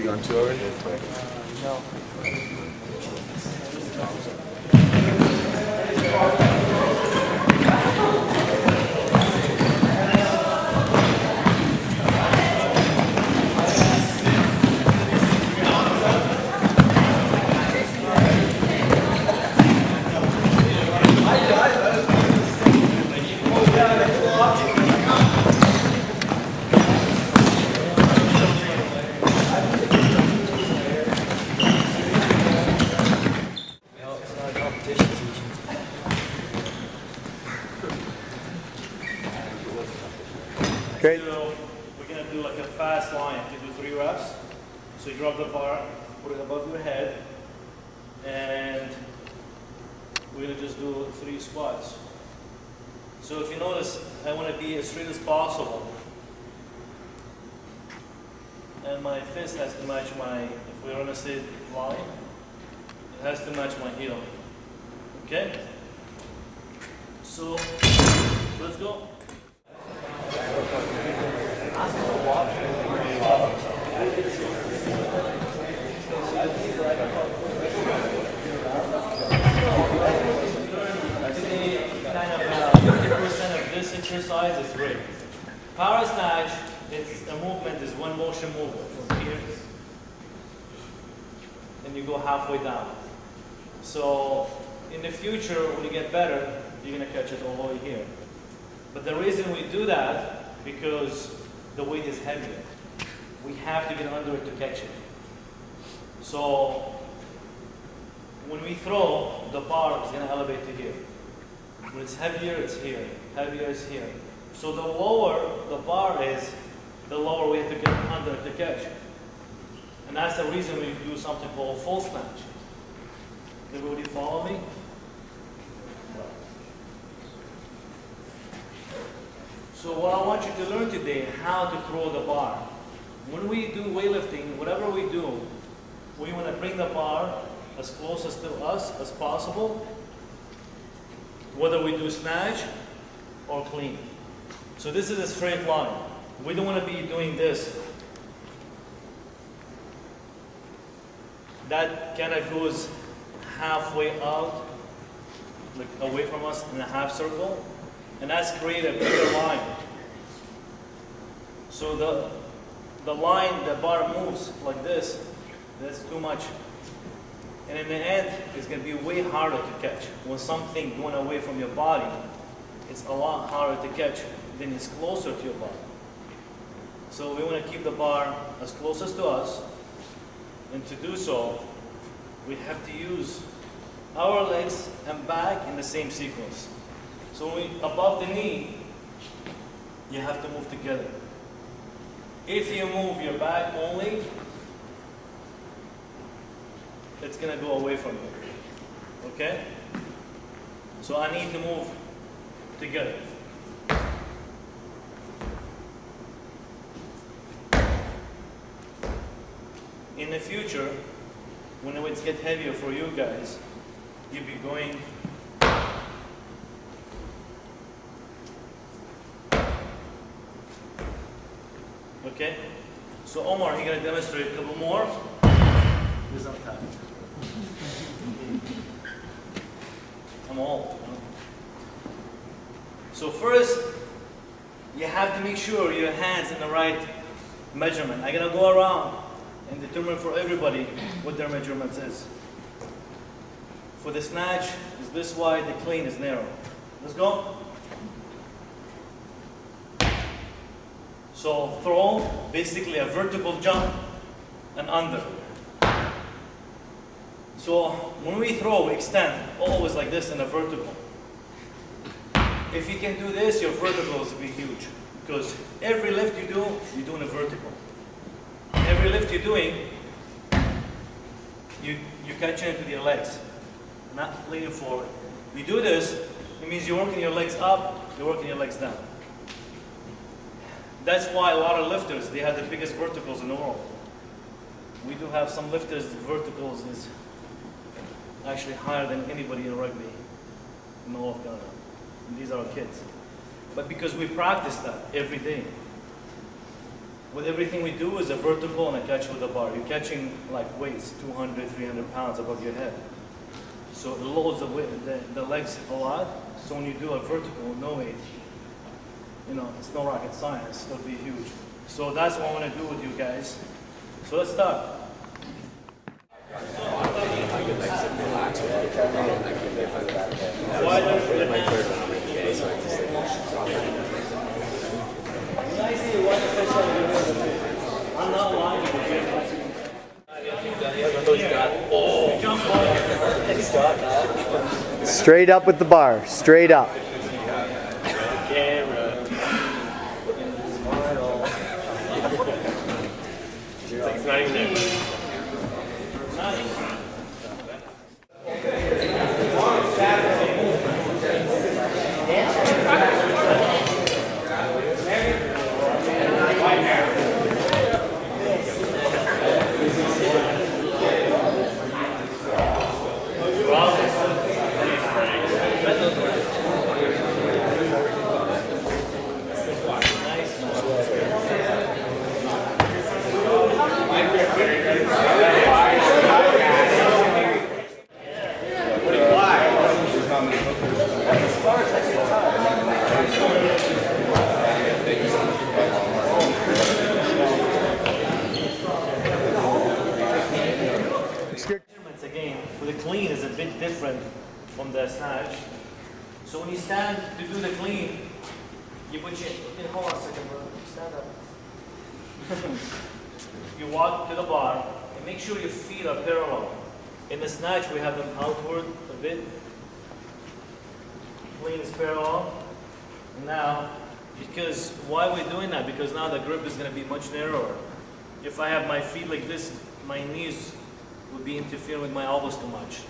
you on tour already? No. Great. So we're going to do like a fast line. You do 3 reps. So you drop the bar, put it above your head, and we're going to just do 3 squats. So if you notice, I want to be as straight as possible. And my fist has to match my, if we're on a straight line, it has to match my heel. Okay? So let's go. This exercise is great. Power snatch, it's a movement, is one motion movement from here, and you go halfway down. So in the future, when you get better, you're gonna catch it all the way here. But the reason we do that, because the weight is heavier. We have to get under it to catch it. So when we throw, the bar is gonna elevate to here. When it's heavier, it's here. Heavier is here. So the lower the bar is, the lower we have to get under to catch. And that's the reason we do something called full snatch. Everybody follow me? So what I want you to learn today, how to throw the bar. When we do weightlifting, whatever we do, we want to bring the bar as closest to us as possible, whether we do snatch or clean. So this is a straight line. We don't want to be doing this. That kind of goes halfway out, like away from us in a half circle, and that's create a bigger line. So the line, the bar moves like this, that's too much. And in the end, it's going to be way harder to catch. When something going away from your body, it's a lot harder to catch than it's closer to your body. So we want to keep the bar as closest to us, and to do so, we have to use our legs and back in the same sequence. So when we, above the knee, you have to move together. If you move your back only, it's going to go away from you. Okay? So I need to move together. In the future, when it gets heavier for you guys, you'll be going okay? So Omar, you're going to demonstrate a couple more. This on top. I'm old. So first, you have to make sure your hands in the right measurement. I'm going to go around and determine for everybody what their measurements is. For the snatch, is this wide, the clean is narrow. Let's go. So throw, basically a vertical jump and under. So when we throw, we extend always like this in a vertical. If you can do this, your verticals will be huge, because every lift you do, you're doing a vertical. Every lift you're doing, you're catching it with your legs, not leaning forward. You do this, it means you're working your legs up, you're working your legs down. That's why a lot of lifters, they have the biggest verticals in the world. We do have some lifters, the verticals is actually higher than anybody in rugby in all of Canada. And these are our kids. But because we practice that every day. with everything we do is a vertical and a catch with a bar. You're catching like weights, 200, 300 pounds above your head. So it loads the legs a lot. So when you do a vertical, no weight, you know, it's no rocket science. It'll be huge. So that's what I want to do with you guys. So let's start. I'm not lying. Straight up with the bar. Straight up. It's not even there. Again, for the clean is a bit different from the snatch. So when you stand to do the clean, you put your, hold on a second, bro. Stand up. You walk to the bar and make sure your feet are parallel. In the snatch, we have them outward a bit. Clean is parallel. Now, because why are we doing that? Because now the grip is going to be much narrower. If I have my feet like this, my knees would be interfering with my elbows too much.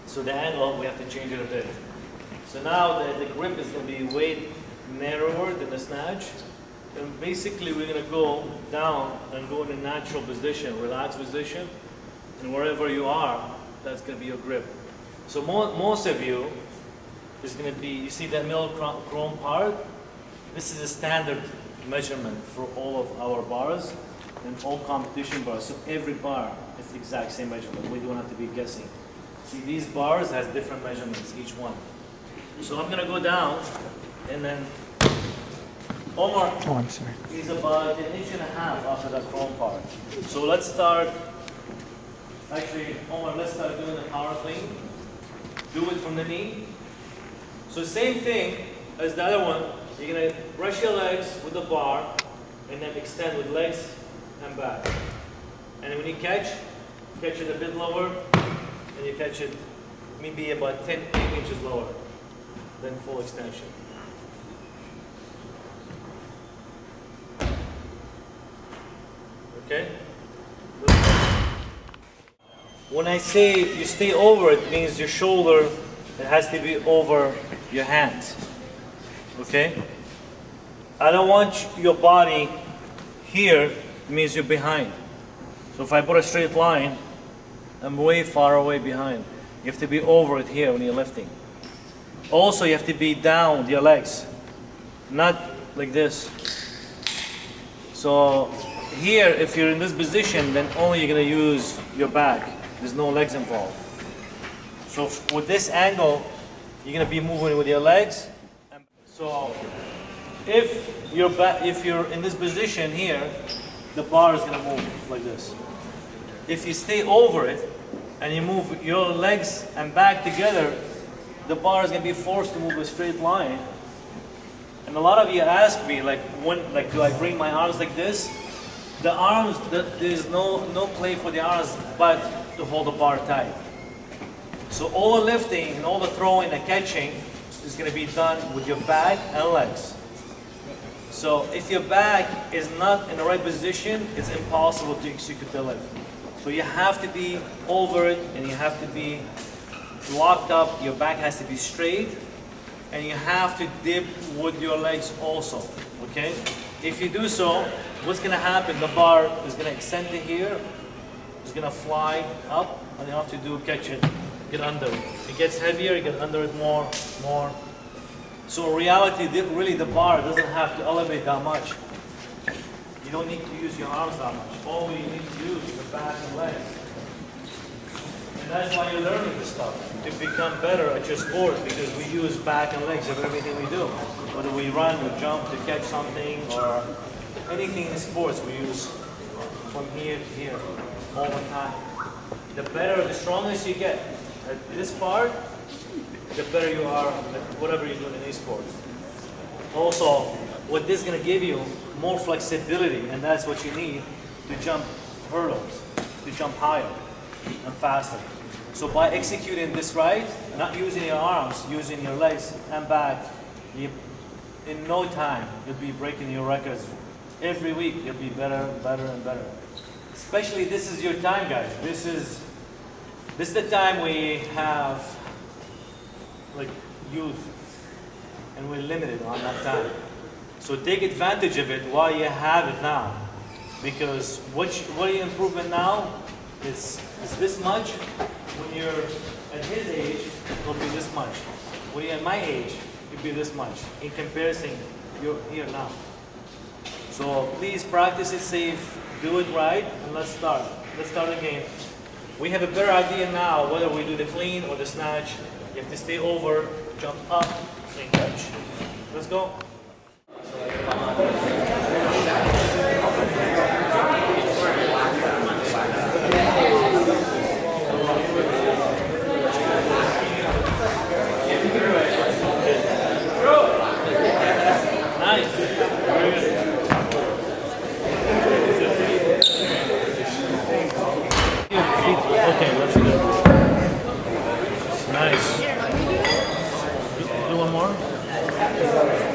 So the angle, we have to change it a bit. So now the grip is going to be way narrower than the snatch. And basically we're going to go down and go in a natural position, relaxed position. And wherever you are, that's going to be your grip. So most of you is going to be, you see that middle chrome part? This is a standard measurement for all of our bars and all competition bars. So every bar is the exact same measurement. We don't have to be guessing. See, these bars has different measurements, each one. So I'm gonna go down, and then Omar is about 1.5 inches after that chrome part. So let's start, actually, Omar, let's start doing the power clean. Do it from the knee. So same thing as the other one. You're gonna brush your legs with the bar, and then extend with legs and back. And when you catch it a bit lower, and you catch it maybe about 8 inches lower than full extension. Okay? When I say you stay over, it means your shoulder, it has to be over your hands. Okay? I don't want your body here, it means you're behind. So if I put a straight line, I'm way far away behind. You have to be over it here when you're lifting. Also, you have to be down with your legs, not like this. So here, if you're in this position, then only you're going to use your back. There's no legs involved. So with this angle, you're going to be moving with your legs. So if you're in this position here, the bar is going to move like this. If you stay over it and you move your legs and back together, the bar is going to be forced to move a straight line. And a lot of you ask me, do I bring my arms like this? The arms, there's no play for the arms but to hold the bar tight. So all the lifting and all the throwing and catching is going to be done with your back and legs. So if your back is not in the right position, it's impossible to execute the lift. So you have to be over it and you have to be locked up. Your back has to be straight and you have to dip with your legs also, okay? If you do so, what's going to happen? The bar is going to extend to here, it's going to fly up, and you have to catch it, get under it. It gets heavier, you get under it more. So in reality, really the bar doesn't have to elevate that much. you don't need to use your arms that much. All you need to use is the back and legs. And that's why you're learning this stuff, to become better at your sport, because we use back and legs of everything we do. Whether we run or jump to catch something or anything in sports, we use from here to here all the time. The better, the strongest you get at this part, the better you are at whatever you're doing in these sports. Also, what this is going to give you, more flexibility, and that's what you need to jump hurdles, to jump higher and faster. So by executing this right, not using your arms, using your legs and back, in no time you'll be breaking your records. Every week you'll be better, better, and better. Especially this is your time, guys. This is the time we have like youth, and we're limited on that time. So take advantage of it while you have it now, because what your improvement now is this much. When you're at his age, it'll be this much. When you're at my age, it'll be this much. In comparison, you're here now. So please practice it safe, do it right, and let's start. Let's start again. We have a better idea now whether we do the clean or the snatch. You have to stay over, jump up, and catch. Let's go. Nice. Very good. Okay, let's do it. Nice. Do one more.